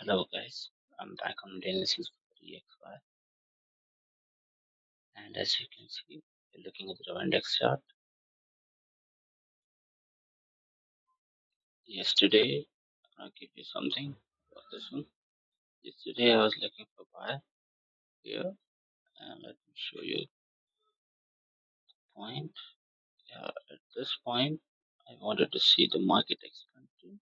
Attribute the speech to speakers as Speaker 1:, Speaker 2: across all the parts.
Speaker 1: Hello guys, I'm back on Genesis 3xy, and as you can see, we're looking at the index chart. Yesterday, I'll give you something for this one. Yesterday I was looking for buy here, and let me show you the point. Yeah, at this point, I wanted to see the market expand too,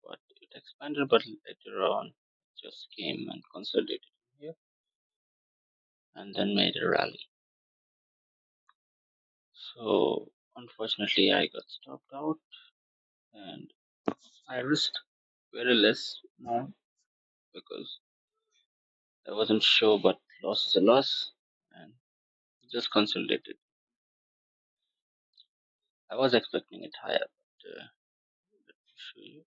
Speaker 1: but it expanded, but later on, it just came and consolidated here, and then made a rally. So unfortunately, I got stopped out, and I risked very less now because I wasn't sure, but loss is a loss, and just consolidated. I was expecting it higher, but let me show you.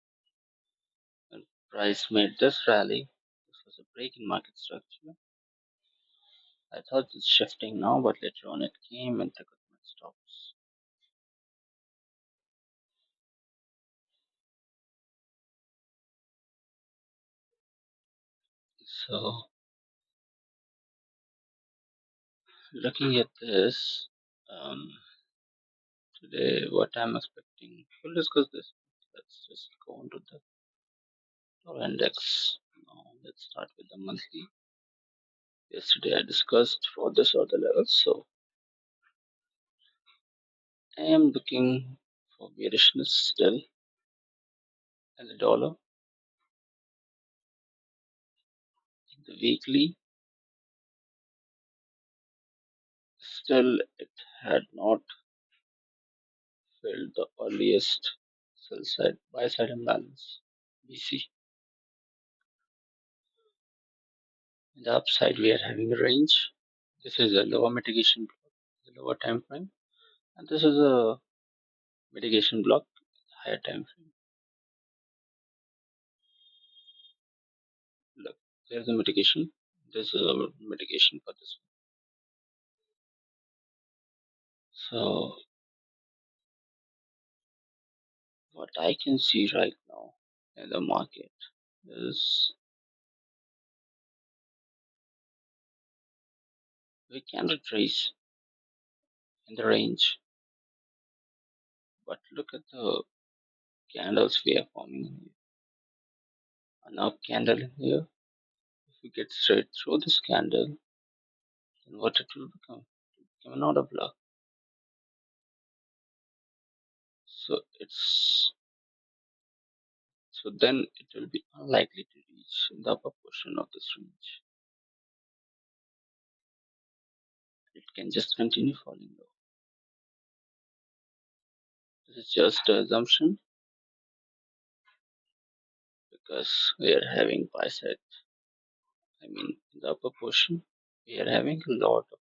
Speaker 1: When price made this rally, this was a break in market structure. I thought it's shifting now, but later on it came and took out my stops. So looking at this, um, today what I'm expecting, we'll discuss this. Let's just go on to the dollar index. Now let's start with the monthly. Yesterday I discussed for this or the level, so I am looking for bearishness still in the dollar. In the weekly, still it had not filled the earliest sell side buy side imbalance BC. In the upside, we are having a range. This is a lower mitigation block, the lower time frame, and this is a mitigation block, higher time frame. Look, there's a mitigation. There's a mitigation for this one. So what I can see right now in the market is we can retrace in the range, but look at the candles we are forming in here. An up candle in here. If we get straight through this candle, then what it will become? It will become another block. So then it will be unlikely to reach the upper portion of this range. It can just continue falling low. This is just an assumption because we are having buy side. I mean, in the upper portion, we are having a lot of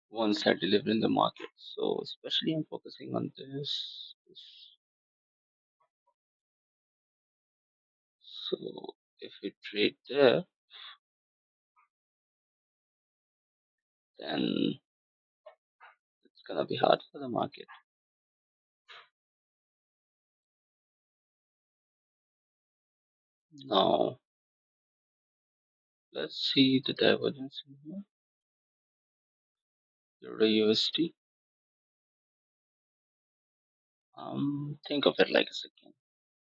Speaker 1: one side delivery in the market. So especially I'm focusing on this. So if we trade there, then it's gonna be hard for the market. Now let's see the divergence in here. Euro USD. Think of it like a second.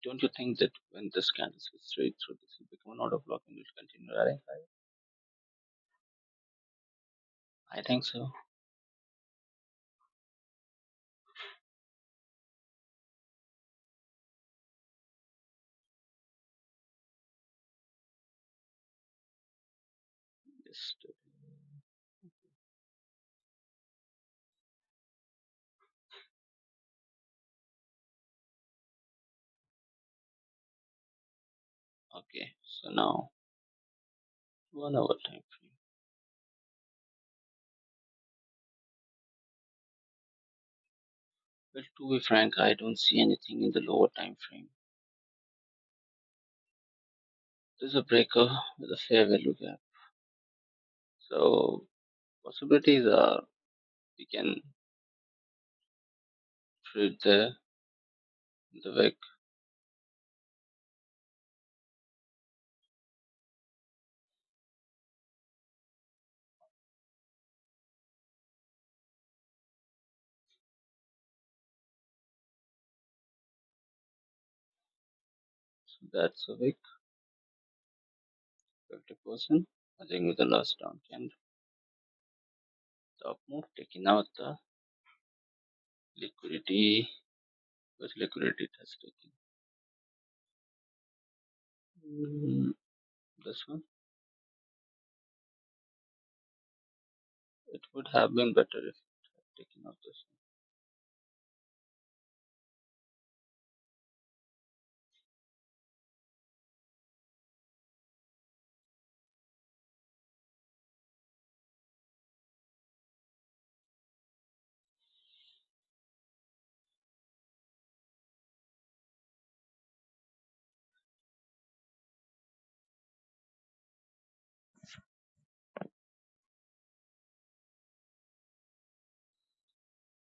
Speaker 1: Don't you think that when this candle goes straight through, this will become an order block and will continue running higher? I think so. Just okay. So now 1 hour time frame. Well, to be frank, I don't see anything in the lower time frame. There's a breaker with a fair value gap. So possibilities are we can trade there in the wick. That's a wick, 50%. I think with the last down candle, top move, taking out the liquidity, with liquidity it has taken. This one, it would have been better if it had taken out this one.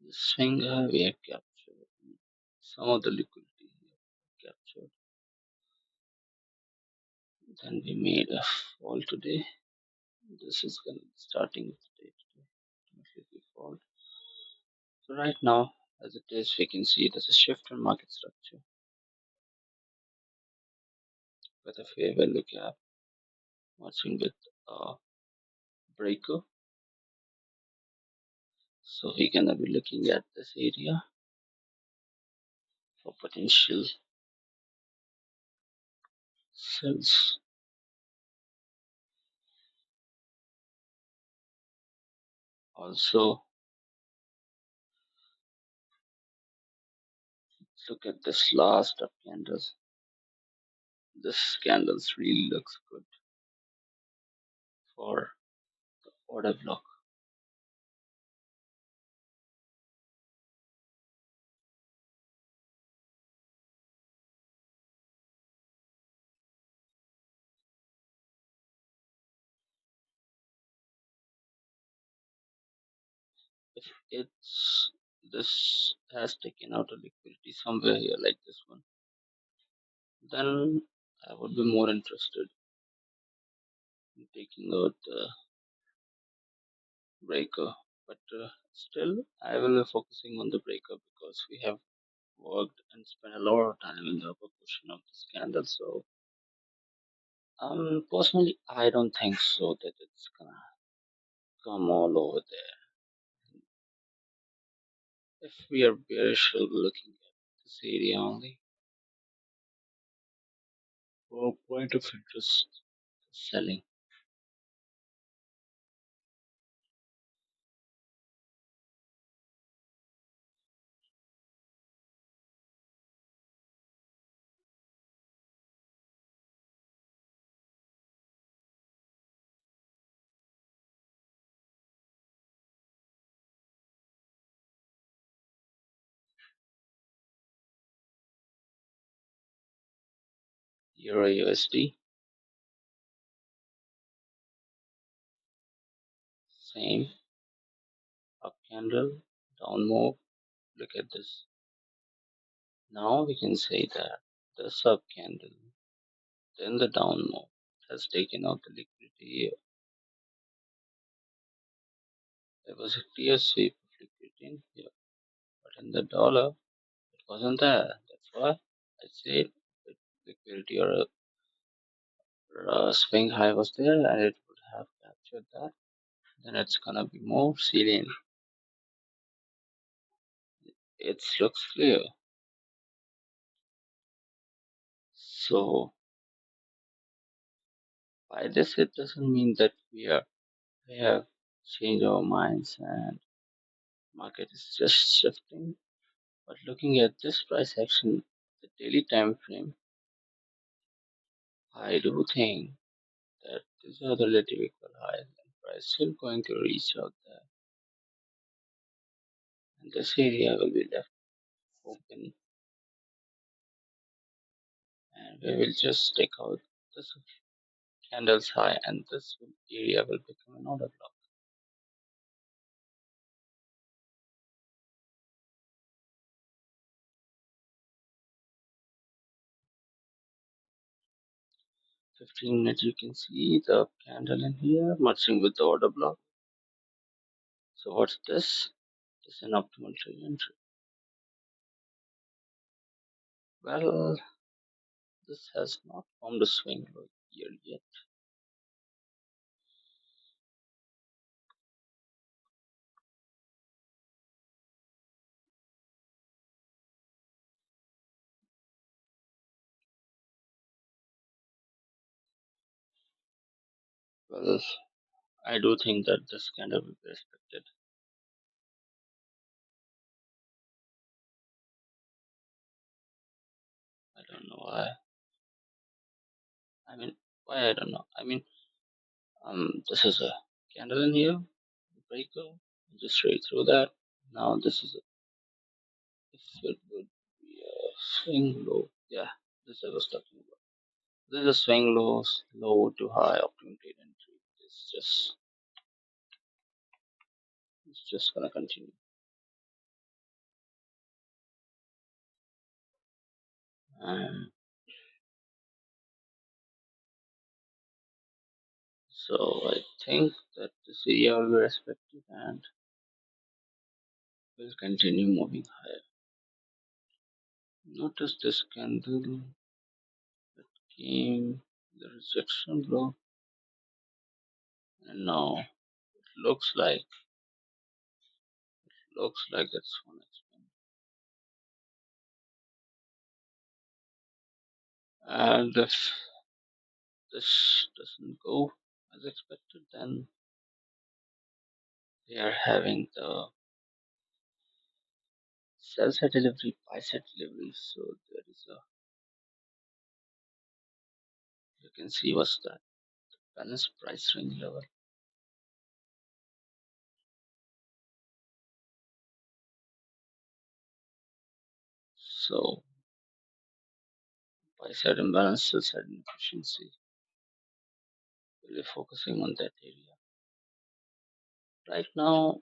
Speaker 1: The swing we have captured. Some of the liquidity we have captured. Then we made a fall today. This is gonna be starting of the day today. Automatically fall. So right now, as it is, we can see there's a shift in market structure with a fair value gap matching with a breaker. So we're gonna be looking at this area for potential sells. Also, look at this last up candles. This candles really looks good for the order block. If it's this has taken out a liquidity somewhere here like this one, then I would be more interested in taking out the breaker. But still, I will be focusing on the breaker because we have worked and spent a lot of time in the upper portion of this candle. So, personally, I don't think so that it's gonna come all over there. If we are bearish, we'll be looking at this area only for point of interest selling. Euro USD, same up candle, down move. Look at this. Now we can say that the sub candle, then the down move has taken out the liquidity here. There was a clear sweep of liquidity in here, but in the dollar, it wasn't there. That's why I said that liquidity or a swing high was there and it would have captured that. Then it's gonna be more salient. It looks clear. So by this, it doesn't mean that we have changed our minds and market is just shifting. But looking at this price action, the daily time frame, I do think that these are the relative equal highs and price still going to reach out there. And this area will be left open and we will just take out this candles high and this area will become an order block. $15 you can see the candle in here merging with the order block. So what's this? This is an optimal trade entry. Well, this has not formed a swing low here yet. Well, I do think that this kind of will be respected. I don't know why. I mean, why I don't know. I mean, this is a candle in here, breaker. Just straight through that. Now this is a, if it would be a swing low. Yeah, this I was talking about. This is a swing low, low to high optimum trade entry. It's just gonna continue. Um, so I think that this area will be respected and will continue moving higher. Notice this candle came the rejection block, and now it looks like that's one expand. And if this doesn't go as expected, then they are having the sell side delivery, buy side delivery. So there is a, you can see what's that balance price range level. So buy side imbalance, sell side inefficiency, really focusing on that area. Right now,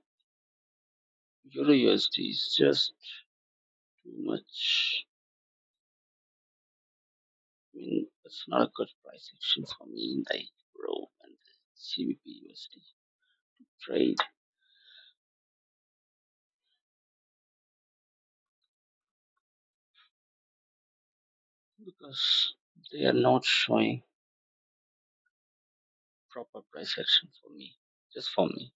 Speaker 1: Euro USD is just too much. I mean, it's not a good price action for me, like Euro and CBP USD trade, because they are not showing proper price action for me, just for me.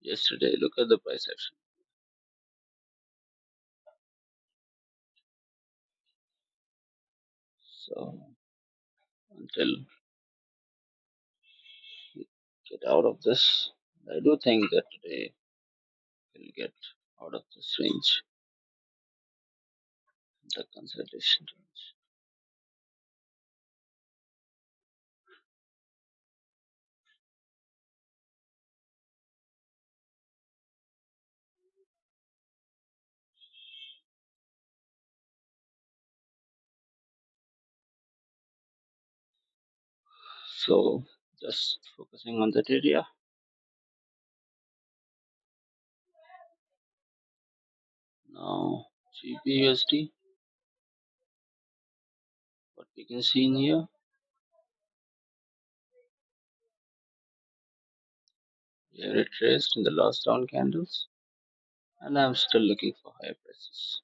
Speaker 1: Yesterday, look at the price action. So until we get out of this, I do think that today we'll get out of this range, the consolidation range. So just focusing on that area. Now GBUSD, what we can see in here, we have retraced in the last down candles, and I'm still looking for higher prices.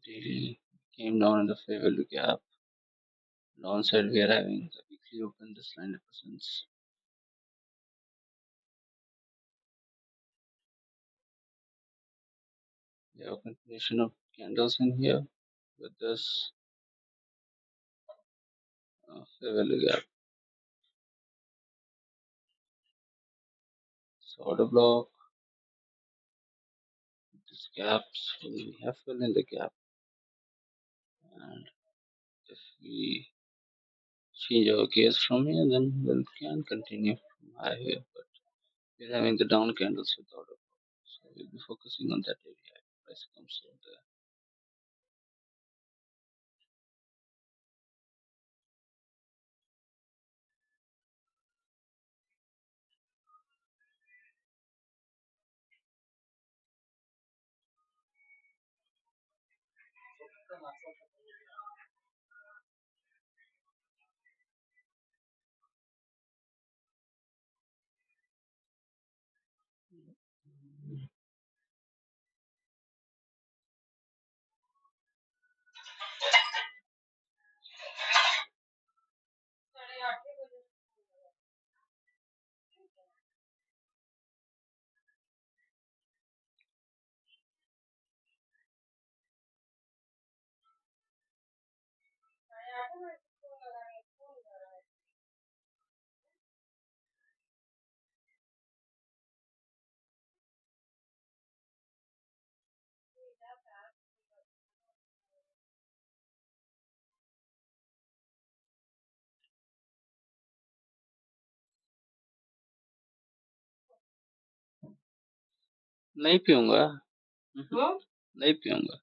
Speaker 1: Daily came down in the fair value gap. Downside we are having the weekly open, this line represents. We have a continuation of candles in here with this fair value gap. So order block, these gaps, we have filled in the gap, and if we change our case from here, then we can continue from high here. But we're having the down candles with order block, so we'll be focusing on that area. If price comes over there. नहीं पीऊंगा। नहीं पीऊंगा।